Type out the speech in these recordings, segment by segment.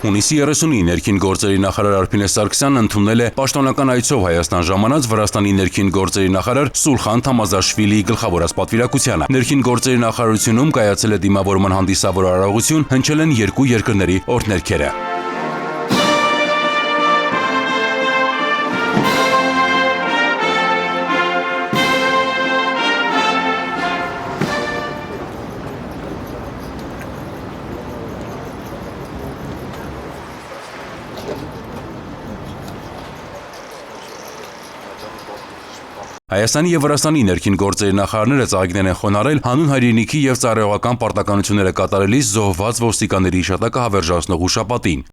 Հունիսի 30-ին ներքին գործերի նախարար Արփինե Սարգսյանն ընդունել է պաշտոնական այցով Հայաստան ժամանած Վրաստանի ներքին գործերի նախարար Սուլխան Թամազաշվիլիի գլխավորած պատվիրակությանը։ Ներքին գործերի նախարարությունում կայացել է դիմավորման հանդիսավոր արարողություն, հնչել են երկու երկրների օրհներգերը։ Հայաստանի եւ Վրաստանի ներքին գործերի նախարարները ծաղիկներ են խոնարհել հանուն հայրենիքի եւ ծառայողական պարտականությունները կատարելիս զոհված ոստիկանների հիշատակը հավերժացնող հուշապատին։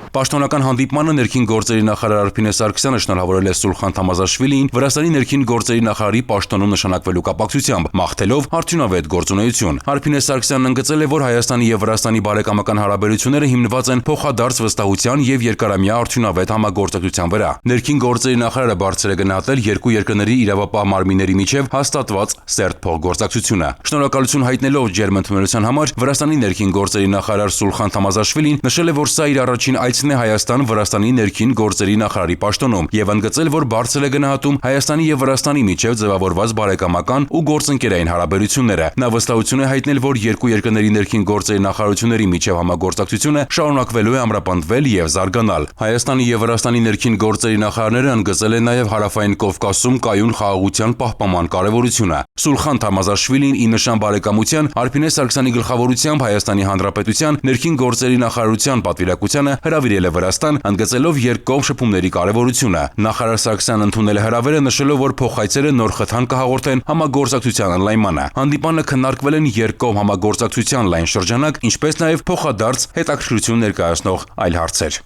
Պաշտոնական հանդիպմանը ներքին գործերի նախարար Արփինե Սարգսյանը շնորհավորել է Սուլխան Թամազաշվիլիին Վրաստանի ներքին գործերի նախարարի պաշտոնում նշանակվելու կապակցությամբ, մաղթելով արդյունավետ գործունեություն։ Արփինե Սարգսյանն ընդգծել է, որ Հայաստանի եւ Վրաստանի բարեկամական հարաբերությունները հիմնված են փոխադարձ վստահության եւ երկարամյա արդյունավետ համագործակցության վրա։ Ներքին գործերի նախարարը բարձր է գնահատել երկու երկրների իրավապահ մարմինների միջև հաստատված սերտ փոխգործակցությունը։ Շնորհակալություն հայտնելով ջերմ ընդունելության համար Վրաստանի ներքին գործերի նախարար Սուլխան Թամազաշվիլին նշել է, որ սա իր առաջին այցն է Հայաստան-Վրաստանի ներքին գործերի նախարարի պաշտոնում եւ ընդգծել, որ բարձր է գնահատում Հայաստանի եւ Վրաստանի միջև ձևավորված բարեկամական ու գործընկերային հարաբերությունները։ Նա վստահություն է հայտնել, որ երկու երկրների ներքին գործերի նախարարությունների միջև համագործակցությունը շարունակվելու է ամրապնդվել եւ զարգանալ։ Հայաստանի եւ Վրաստանի ներքին գործերի նախարարները ընդգծել են նաեւ Հարավային Կովկասում կայուն խաղաղության պահպանման կարեւորությունը։ Սուլխան Թամազաշվիլին ի նշան բարեկամության Արփինե Սարգսյանի գլխավորությամբ Հայաստանի Հանրապետության ներքին գործերի նախարարության պատվիրակությանը հրավիրել է Վրաստան, ընդգծելով երկկողմ շփումների կարևորությունը։ Նախարար Սարգսյանն ընդունել է հրավերը, նշելով, որ փոխայցերը նոր խթան կհաղորդեն համագործակցության ընդլայնմանը։ Հանդիպանը քննարկվել են երկկողմ համագործակցության լայն շրջանակ, ինչպես նաև փոխադարձ հետաքրքրություն ներկայացնող այլ հարցեր։